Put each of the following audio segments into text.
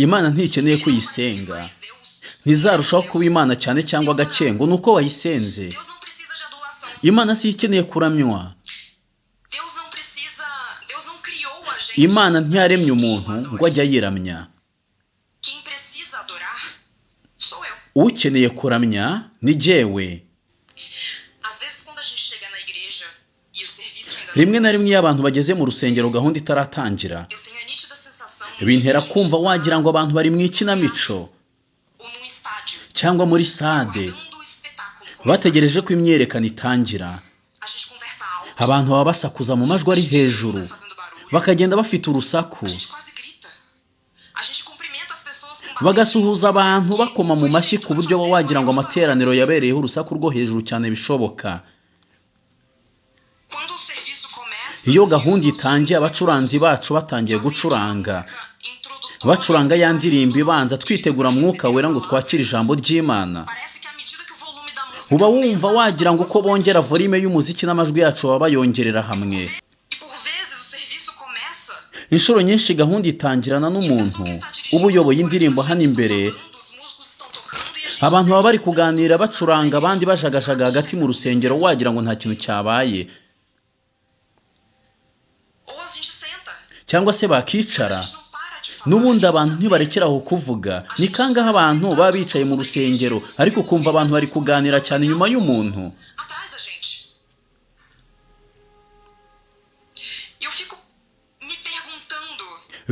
Imana ntikeneye kuyisenga, ntizarushaho kuba Imana cyane cyangwa agakengo nuko wayisenze. Imana si ikeneye kuramywa. Imana ntiyaremye umuntu ngo ajye yiramya. Ukeneye kuramya ni jyewe. Rimwe na rimwe iyo abantu bageze mu rusengero gahunda itaratangira, bintera kumva wagira ngo abantu bari mu ikinamico cyangwa muri stade bategereje ko imyerekano itangira. Abantu baba basakuza mu majwi ari hejuru, bakagenda bafite urusaku, bagasuhuza abantu bakoma mu mashyi ku buryo wagira ngo amateraniro yabereyeho urusaku rwo hejuru cyane bishoboka. Iyo gahunda itangiye, abacuranzi bacu batangiye gucuranga, bacuranga ya ndirimbo ibanza twitegura mwuka wera ngo twakire ijambo ry'Imana. Uba wumva wagira ngo uko bongera volume y'umuziki n'amajwi yacu baba bayongerera hamwe. Inshuro nyinshi gahunda itangirana n'umuntu uba uyoboye indirimbo hano imbere. Abantu baba bari kuganira bacuranga, abandi bajagajaga hagati mu rusengero wagira ngo nta kintu cyabaye, cyangwa se bakicara. N'ubundi abantu ntibarekeraho kuvuga. Ni kangaho abantu baba bicaye mu rusengero ariko kumva abantu bari kuganira cyane nyuma y'umuntu.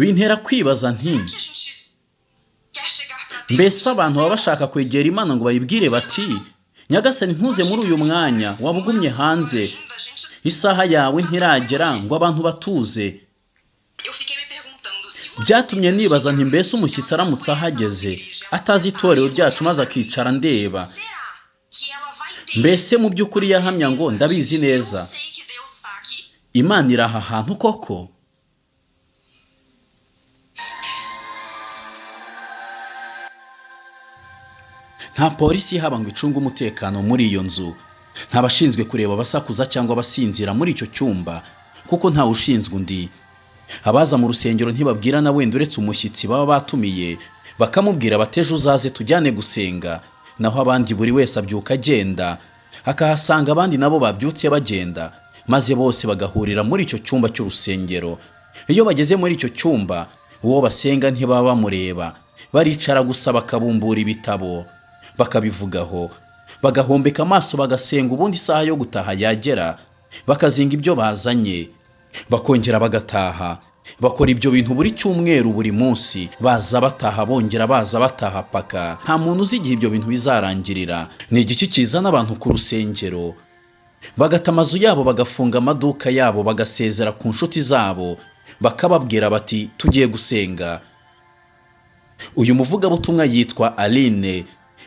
Bintera kwibaza nti mbese abantu baba bashaka kwegera Imana ngo bayibwire bati Nyagasani ntuze muri uyu mwanya, wabugumye hanze, isaha yawe ntiragera ngo abantu batuze. Byatumye nibaza nti mbese umushyitsi aramutse ahageze atazi itorero ryacu maze akicara ndeba, mbese mu by'ukuri yahamya ngo ndabizi neza Imana iri aha hantu koko? Nta polisi haba ngo icunge umutekano muri iyo nzu, nta bashinzwe kureba abasakuza cyangwa abasinzira muri icyo cyumba, kuko ntawe ushinzwe undi. Abaza mu rusengero ntibabwirana wenda uretse umushyitsi baba batumiye, bakamubwira bateje uzaze tujyane gusenga, naho abandi buri wese abyuka agenda, akahasanga abandi nabo babyutse bagenda, maze bose bagahurira muri icyo cyumba cy'urusengero. Iyo bageze muri icyo cyumba, uwo basenga ntibaba bamureba, baricara gusa bakabumbura ibitabo, bakabivugaho, bagahombeka amaso bagasenga. Ubundi isaha yo gutaha yagera, bakazinga ibyo bazanye, bakongera bagataha. Bakora ibyo bintu buri cyumweru, buri munsi, baza bataha bongera baza bataha paka. Nta muntu uzi igihe ibyo bintu bizarangirira. Ni igiki kizana abantu ku rusengero, bagata amazu yabo, bagafunga amaduka yabo, bagasezera ku nshuti zabo, bakababwira bati tugiye gusenga. Uyu muvugabutumwa yitwa Aline,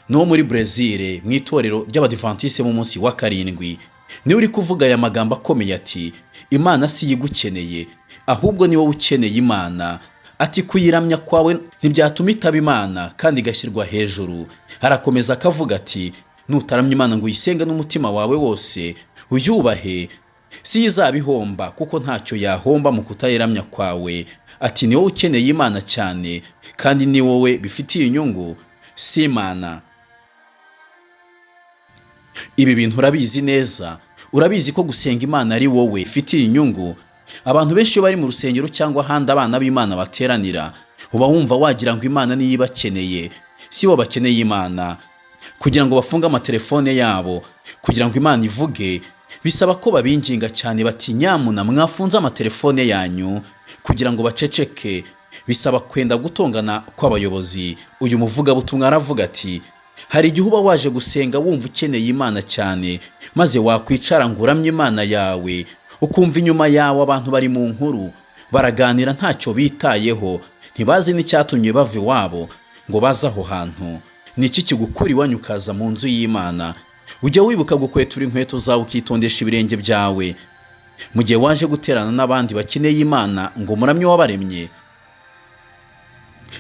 no muri Brazil mu itorero ry'Abadiventiste mu munsi wa karindwi. Niwe uri kuvuga aya magambo akomeye ati Imana si yigukeneye, ahubwo ni wowe ukeneye Imana. Ati kuyiramya kwawe ntibyatuma itaba Imana kandi igashyirwa hejuru. Arakomeza akavuga ati nutaramya Imana ngo uyisenge n'umutima wawe wose, uyubahe, si izabihomba kuko ntacyo yahomba mu kutayiramya kwawe. Ati ni wowe ukeneye Imana cyane kandi ni wowe bifitiye inyungu, si Imana. Ibi bintu urabizi neza. Urabizi ko gusenga Imana ari wowe ifitiye inyungu. Abantu benshi iyo bari mu rusengero cyangwa ahandi abana b'Imana bateranira, uba wumva wagira ngo Imana niyo ibakeneye, si bo bakeneye Imana. Kugira ngo bafunge amatelefone yabo, kugira ngo Imana ivuge, bisaba ko babinginga cyane bati nyamuna mwafunze amatelefone yanyu, kugira ngo baceceke. Bisaba kwenda gutongana kw'abayobozi. Uyu muvugabutumwa aravuga ati hari igihe uba waje gusenga wumva ukeneye Imana cyane, maze wakwicara ngo uramye Imana yawe, ukumva inyuma yawe abantu bari mu nkuru, baraganira ntacyo bitayeho, ntibazi n'icyatumye bava iwabo ngo baze aho hantu. Ni iki kigukura iwanyu ukaza mu nzu y'Imana? Ujya wibuka gukwetura inkweto zawe ukitondesha ibirenge byawe mu gihe waje guterana n'abandi bakeneye Imana ngo muramye wabaremye?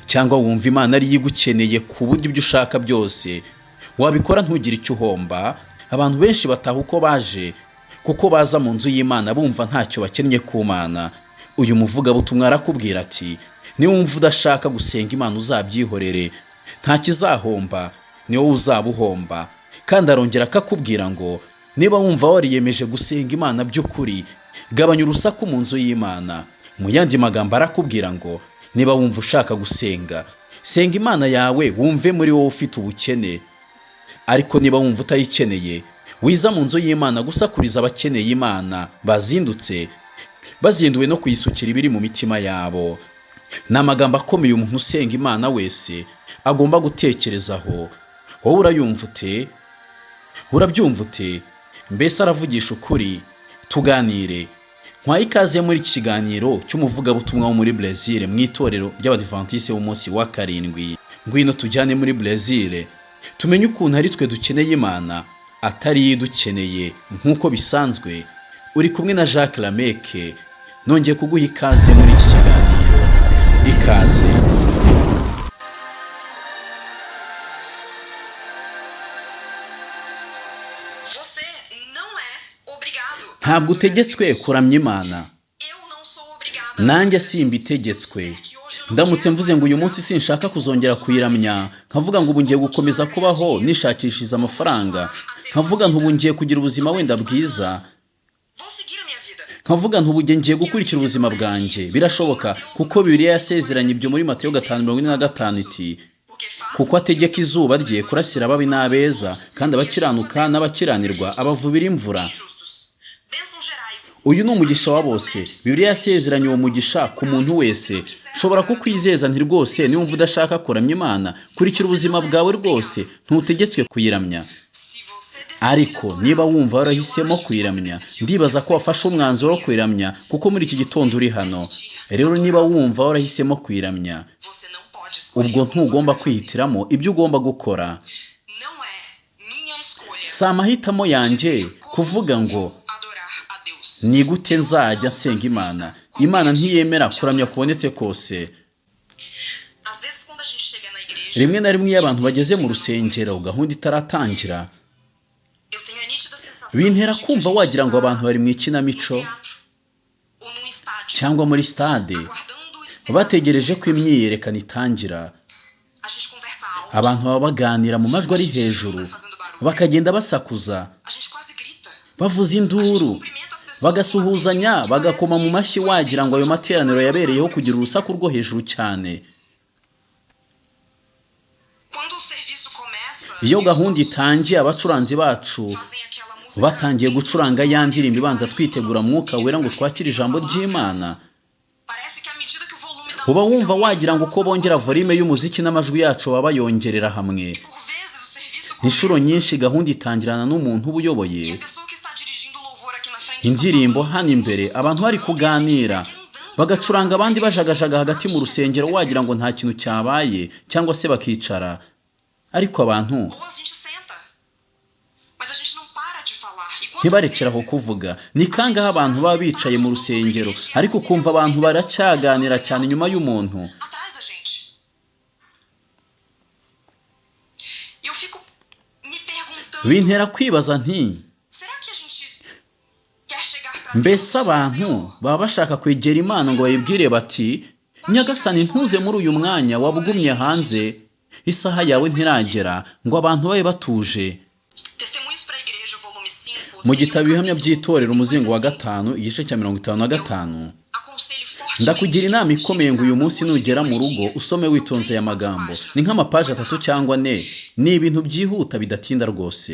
Cyangwa wumva Imana ari yigukeneye ku buryo ibyo ushaka byose wabikora ntugire icyo uhomba? Abantu benshi bataha uko baje, kuko baza mu nzu y'Imana bumva ntacyo bakennye ku Mana. Uyu muvugabutumwa arakubwira ati niba wumva udashaka gusenga Imana uzabyihorere, nta kizahomba, ni wowe uzaba uhomba. Kandi arongera akakubwira ngo niba wumva wariyemeje gusenga Imana by'ukuri, gabanya urusaku mu nzu y'Imana. Mu yandi magambo arakubwira ngo niba wumva ushaka gusenga, senga Imana yawe wumve muri wowe ufite ubukene. Ariko niba wumva utayikeneye, wiza mu nzu y'Imana gusakuriza abakeneye Imana bazindutse, bazinduwe no kuyisukira ibiri mu mitima yabo. Ni amagambo akomeye umuntu usenga Imana wese agomba gutekerezaho. Wowe urayumva ute? Urabyumva ute? Mbese aravugisha ukuri? Tuganire. Nkwaye ikaze muri iki kiganiro cy'umuvugabutumwa wo muri Brazil mu itorero ry'Abadiventiste b'umunsi wa karindwi. Ngwino tujyane muri Brazil tumenye ukuntu ari twe dukeneye Imana atari idukeneye nk'uko bisanzwe. Uri kumwe na Jacques Lameke, nongeye kuguha ikaze muri iki kiganiro. Ikaze. Ntabwo utegetswe kuramya Imana. Nanjye simbitegetswe. Ndamutse mvuze ngo uyu munsi sinshaka kuzongera kuyiramya, nkavuga ngo ubu ngiye gukomeza kubaho nishakishiriza amafaranga, nkavuga ntubu ngiye kugira ubuzima wenda bwiza, nkavuga ntubu ngiye gukurikira ubuzima bwanjye, birashoboka kuko Bibiliya yasezeranye ibyo muri Matayo 5:45 iti kuko ategeka izuba rye kurasira ababi n'abeza, kandi abakiranuka n'abakiranirwa abavubira imvura. Uyu ni umugisha wa bose. Bibiliya yasezeranye uwo mugisha ku muntu wese. Nshobora kukwizeza nti rwose niba wumva udashaka kuramya Imana, kurikira ubuzima bwawe rwose, ntutegetswe kuyiramya. Ariko niba wumva warahisemo kuyiramya, ndibaza ko wafashe umwanzuro wo kuyiramya kuko muri iki gitondo uri hano. Rero niba wumva warahisemo kuyiramya, ubwo ntugomba kwihitiramo ibyo ugomba gukora. Si amahitamo yanjye kuvuga ngo ni gute nzajya nsenga Imana. Imana ntiyemera kuramya kubonetse kose. Rimwe na rimwe iyo abantu bageze mu rusengero gahunda itaratangira, bintera kumva wagira ngo abantu bari mu ikinamico cyangwa muri stade bategereje ko imyiyerekano itangira. Abantu baba baganira mu majwi ari hejuru, bakagenda basakuza, bavuza induru, bagasuhuzanya, bagakoma mu mashyi wagira ngo ayo materaniro yabereyeho kugira urusaku rwo hejuru cyane. Iyo gahunda itangiye, abacuranzi bacu batangiye gucuranga ya ndirimbo ibanza twitegura Mwuka Wera ngo twakire ijambo ry'Imana. Uba wumva wagira ngo uko bongera volume y'umuziki n'amajwi yacu baba bayongerera hamwe. Inshuro nyinshi gahunda itangirana n'umuntu uba uyoboye indirimbo hano imbere, abantu bari kuganira, bagacuranga abandi bajagajaga hagati mu rusengero wagira ngo nta kintu cyabaye, cyangwa se bakicara. Ariko abantu ntibarekeraho kuvuga. Ni kangahe abantu baba bicaye mu rusengero ariko kumva abantu baracyaganira cyane nyuma y'umuntu. Bintera kwibaza nti mbese abantu baba bashaka kwegera Imana ngo bayibwire bati Nyagasani ntuze muri uyu mwanya, wabugumye hanze, isaha yawe ntiragera ngo abantu babe batuje. Mu gitabo Ibihamya by'itorero umuzingo wa 5 igice cya 55, ndakugira inama ikomeye ngo uyu munsi nugera mu rugo usome witonze aya magambo. Ni nk'amapaje 3 cyangwa 4, ni ibintu byihuta bidatinda rwose.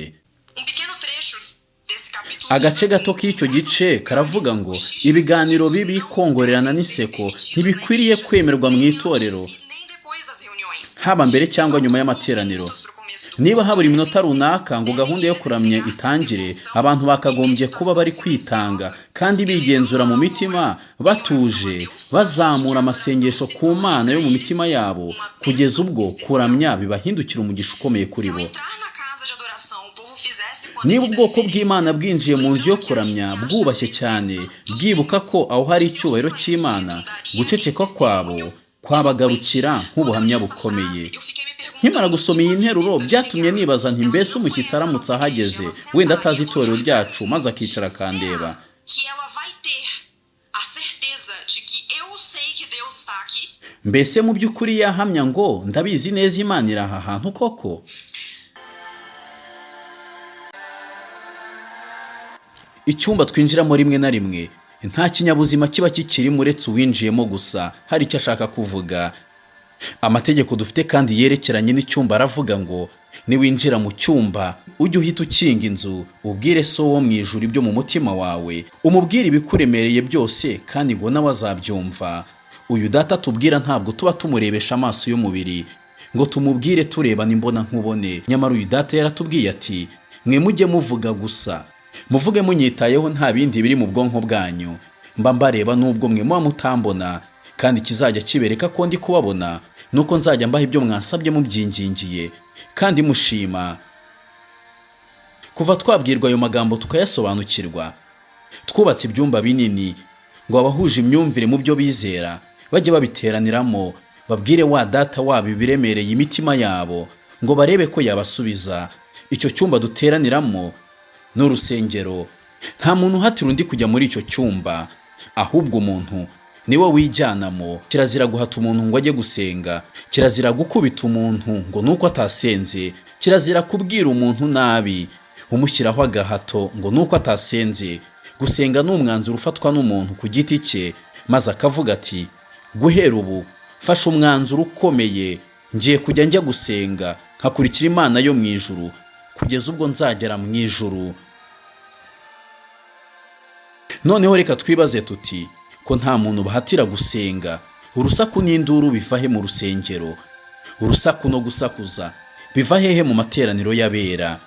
Agace gato k'icyo gice karavuga ngo ibiganiro bibi, kongorerana n'iseko ntibikwiriye kwemerwa mu itorero, haba mbere cyangwa nyuma y'amateraniro. Niba habura iminota runaka ngo gahunda yo kuramya itangire, abantu bakagombye kuba bari kwitanga kandi bigenzura mu mitima, batuje, bazamura amasengesho ku Mana yo mu mitima yabo, kugeza ubwo kuramya bibahindukira umugisha ukomeye kuri bo. Niba ubwoko bw'Imana bwinjiye mu nzu yo kuramya bwubashye cyane, bwibuka ko aho hari icyubahiro cy'Imana, guceceka kwabo kwabagarukira nk'ubuhamya bukomeye. Nkimara gusoma iyi nteruro byatumye nibaza nti mbese umushyitsi aramutse ahageze, wenda atazi itorero ryacu, maze akicara akandeba, Mbese mu by'ukuri yahamya ngo ndabizi neza Imana iri aha hantu koko? Icyumba twinjiramo rimwe na rimwe nta kinyabuzima kiba kikirimo uretse uwinjiyemo gusa hari icyo ashaka kuvuga. Amategeko dufite kandi yerekeranye n'icyumba aravuga ngo niwinjira mu cyumba ujye uhita ukinga inzu, ubwire so wo mu ijuru ibyo mu mutima wawe, umubwire ibikuremereye byose kandi ngo nawe azabyumva. Uyu data tubwira ntabwo tuba tumurebesha amaso y'umubiri ngo tumubwire turebana imbona nkubone, nyamara uyu data yaratubwiye ati mwe mujye muvuga gusa, muvuge munyitayeho, nta bindi biri mu bwonko bwanyu, mba mbareba nubwo mwe muba mutambona, kandi kizajya kibereka ko ndi kubabona nuko nzajya mbaha ibyo mwasabye mubyingingiye kandi mushima. Kuva twabwirwa ayo magambo tukayasobanukirwa, twubatse ibyumba binini ngo abahuje imyumvire mu byo bizera bajye babiteraniramo, babwire wa data wabo ibiremereye imitima yabo ngo barebe ko yabasubiza. Icyo cyumba duteraniramo n'urusengero, nta muntu uhatira undi kujya muri icyo cyumba, ahubwo umuntu niwe wijyanamo. Kirazira guhata umuntu ngo ajye gusenga, kirazira gukubita umuntu ngo nuko atasenze, kirazira kubwira umuntu nabi umushyiraho agahato ngo nuko atasenze. Gusenga ni umwanzuro ufatwa n'umuntu ku giti cye, maze akavuga ati guhera ubu fasha umwanzuro ukomeye, ngiye kujya njya gusenga nkakurikira Imana yo mu ijuru kugeza ubwo nzagera mu ijuru. Noneho reka twibaze tuti ko nta muntu bahatira gusenga, urusaku n'induru biva he mu rusengero? Urusaku no gusakuza biva hehe mu materaniro y'abera?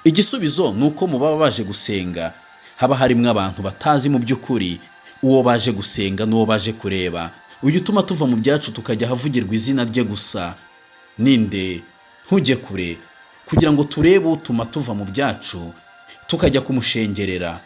Igisubizo ni uko mu baba baje gusenga haba harimo abantu batazi mu by'ukuri uwo baje gusenga n'uwo baje kureba. Uyu utuma tuva mu byacu tukajya havugirwa izina rye gusa ninde? Ntujye kure kugira ngo turebe utuma tuva mu byacu tukajya kumushengerera.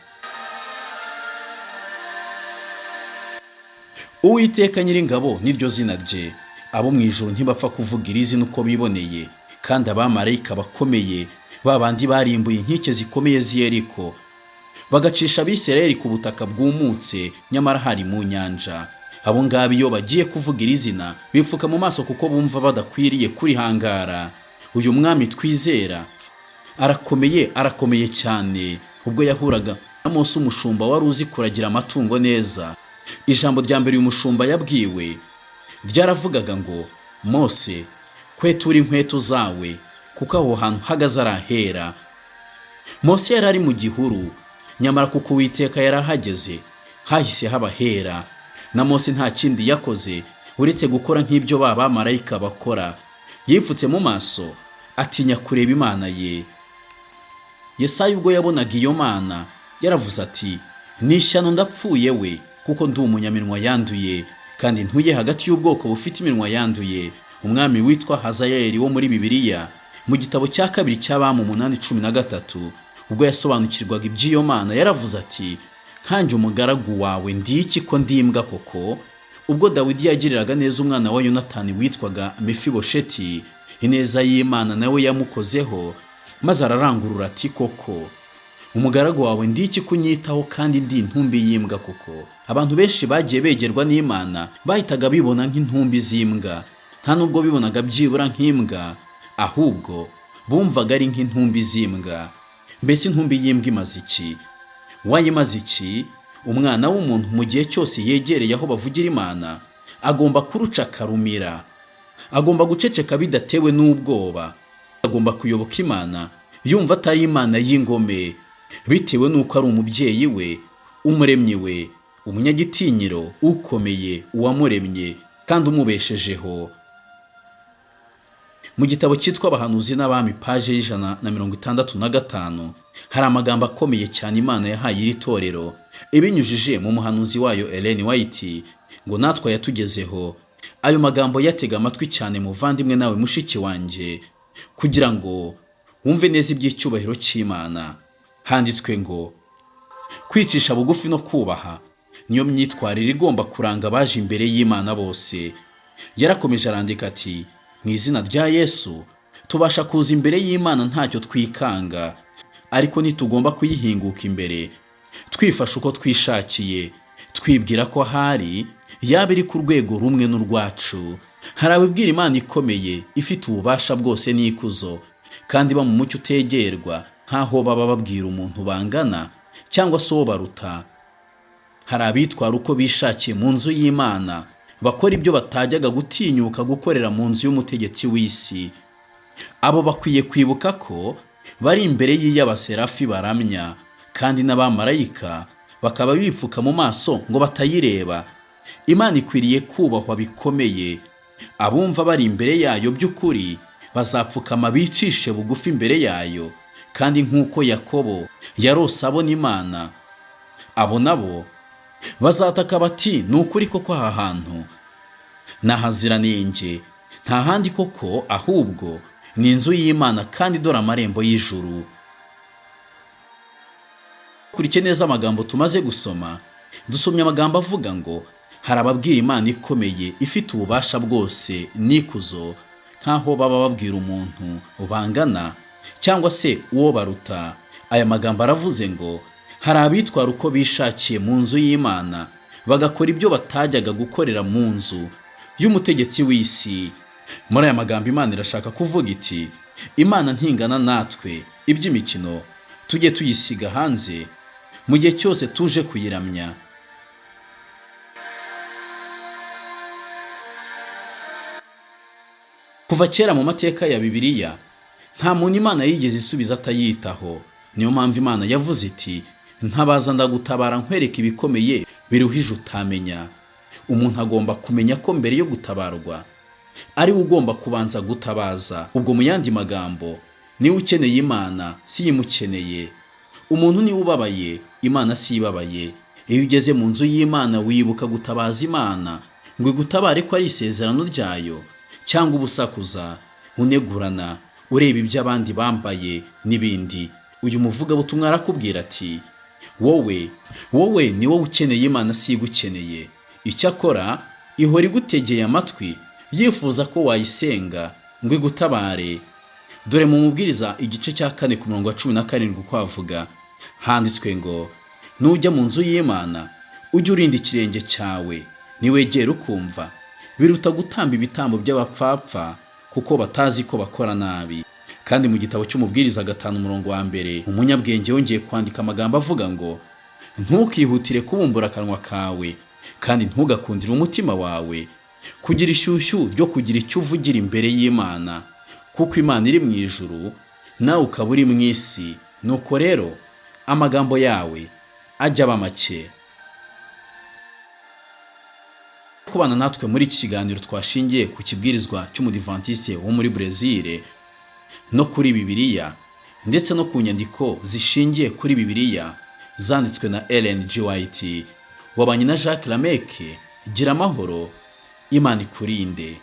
Uwiteka Nyiringabo niryo zina rye. Abo mu ijuru ntibapfa kuvuga iri zina uko biboneye, kandi abamarayika bakomeye babandi barimbuye inkike zikomeye z'i Yeriko bagacisha Abisirayeli ku butaka bwumutse nyamara hari mu nyanja, abo ngabo iyo bagiye kuvuga iri zina bipfuka mu maso kuko bumva badakwiriye kurihangara. Uyu mwami twizera arakomeye cyane. Ubwo yahuraga na Mose umushumba wari uzi kuragira amatungo neza, ijambo rya mbere uyu mushumba yabwiwe ryaravugaga ngo Mose kwetura inkweto zawe kuko aho hantu hagaze arahera. Mose yari ari mu gihuru, nyamara kuko Uwiteka yarahageze hahise haba hera. Na Mose nta kindi yakoze uretse gukora nk'ibyo bamarayika bakora, yipfutse mu maso atinya kureba Imana ye. Yesaya ubwo yabonaga iyo Mana yaravuze ati nishyano ndapfuye we, kuko ndi umunyaminwa yanduye kandi ntuye hagati y'ubwoko bufite iminwa yanduye. Umwami witwa Hazayeli wo muri Bibiliya mu gitabo cya kabiri cy'Abami 8:13 ubwo yasobanukirwaga iby'iyo Mana yaravuze ati kanje umugaragu wawe ndi iki ko ndimbwa koko? Ubwo Dawidi yagiriraga neza umwana wa Yonatani witwaga Mefibosheti, ineza y'Imana nawe yamukozeho maze ararangurura ati koko umugaragu wawe ndi iki kunyitaho kandi ndi intumbi y'imbwa koko? Abantu benshi bagiye begerwa n'Imana bahitaga bibona nk'intumbi z'imbwa, nta nubwo bibonaga byibura nk'imbwa, ahubwo bumvaga ari nk'intumbi z'imbwa. Mbese intumbi y'imbwa imaze iki? Wayimaze iki? Umwana w'umuntu mu gihe cyose yegereye aho bavugira Imana agomba kuruca akarumira, agomba guceceka bidatewe n'ubwoba, agomba kuyoboka Imana yumva atari Imana y'ingome, bitewe n'uko ari umubyeyi we, umuremyi we, umunyagitinyiro, ukomeye, uwamuremye kandi umubeshejeho. Mu gitabo cyitwa Abahanuzi n'Abami paje y'165 hari amagambo akomeye cyane Imana yahaye iri torero ibinyujije mu muhanuzi wayo Ellen White ngo natwe yatugezeho. Ayo magambo yatega amatwi cyane muvandimwe nawe mushiki wanjye kugira ngo wumve neza iby'icyubahiro cy'Imana. Handitswe ngo kwicisha bugufi no kubaha niyo myitwarire igomba kuranga abaje imbere y'Imana bose. Yarakomeje arandika ati mu izina rya Yesu tubasha kuza imbere y'Imana ntacyo twikanga, ariko ntitugomba kuyihinguka imbere twifasha uko twishakiye twibwira ko hari yaba iri ku rwego rumwe n'urwacu. Hari ababwira Imana ikomeye ifite ububasha bwose n'ikuzo kandi ba mu mucyo utegerwa nk'aho baba babwira umuntu bangana cyangwa se uwo baruta. Hari abitwara uko bishakiye mu nzu y'Imana, bakora ibyo batajyaga gutinyuka gukorera mu nzu y'umutegetsi w'isi. Abo bakwiye kwibuka ko bari imbere y'iy'abaserafi baramya, kandi n'abamarayika bakaba bipfuka mu maso ngo batayireba. Imana ikwiriye kubahwa bikomeye. Abumva bari imbere yayo by'ukuri bazapfukama bicishe bugufi imbere yayo, kandi nk'uko Yakobo yarose abona Imana, abo nabo bazataka bati ni ukuri koko aha hantu n'ahaziranenge, nta handi koko ahubwo ni inzu y'Imana, kandi dore amarembo y'ijuru. Kurikije neza amagambo tumaze gusoma, dusomye amagambo avuga ngo hari ababwira Imana ikomeye ifite ububasha bwose n'ikuzo nk'aho baba babwira umuntu bangana cyangwa se uwo baruta. Aya magambo aravuze ngo hari abitwara uko bishakiye mu nzu y'Imana, bagakora ibyo batajyaga gukorera mu nzu y'umutegetsi w'isi. Muri aya magambo Imana irashaka kuvuga iti, Imana ntingana natwe, iby'imikino tujye tuyisiga hanze mu gihe cyose tuje kuyiramya. Kuva kera mu mateka ya Bibiliya, nta muntu Imana yigeze isubiza atayitaho. Niyo mpamvu Imana yavuze iti, ntabaza ndagutabara nkwereka ibikomeye biruhije utamenya. Umuntu agomba kumenya ko mbere yo gutabarwa ari we ugomba kubanza gutabaza. Ubwo mu yandi magambo, niwe ukeneye Imana, si imukeneye. Umuntu niwe ubabaye, Imana si ibabaye. Iyo ugeze mu nzu y'Imana wibuka gutabaza Imana ngo igutabare ko ari isezerano ryayo, cyangwa ubusakuza unegurana ureba ibyo abandi bambaye n'ibindi. Uyu muvugabutumwa arakubwira ati, wowe ni wowe ukeneye Imana, si igukeneye. Icyakora ihora igutegeye amatwi yifuza ko wayisenga ngo igutabare. Dore mu Mubwiriza igice cya 4 ku murongo wa 17 uko havuga, handitswe ngo nujya mu nzu y'Imana ujye urinda ikirenge cyawe, niwegera ukumva, biruta gutamba ibitambo by'abapfapfa kuko batazi ko bakora nabi. Kandi mu gitabo cy'Umubwiriza 5 umurongo wa 1, umunyabwenge yongeye kwandika amagambo avuga ngo ntukihutire kubumbura akanwa kawe, kandi ntugakundire umutima wawe kugira ishyushyu ryo kugira icyo uvugira imbere y'Imana, kuko Imana iri mu ijuru nawe ukaba uri mu isi. Nuko rero amagambo yawe ajya aba make. Kubana natwe muri iki kiganiro twashingiye ku kibwirizwa cy'umudivantiste wo muri Brezil no kuri Bibiliya, ndetse no ku nyandiko zishingiye kuri Bibiliya zanditswe na Ellen G. White. Wabanye na Jacques Lameke. Gira amahoro, Imana ikurinde.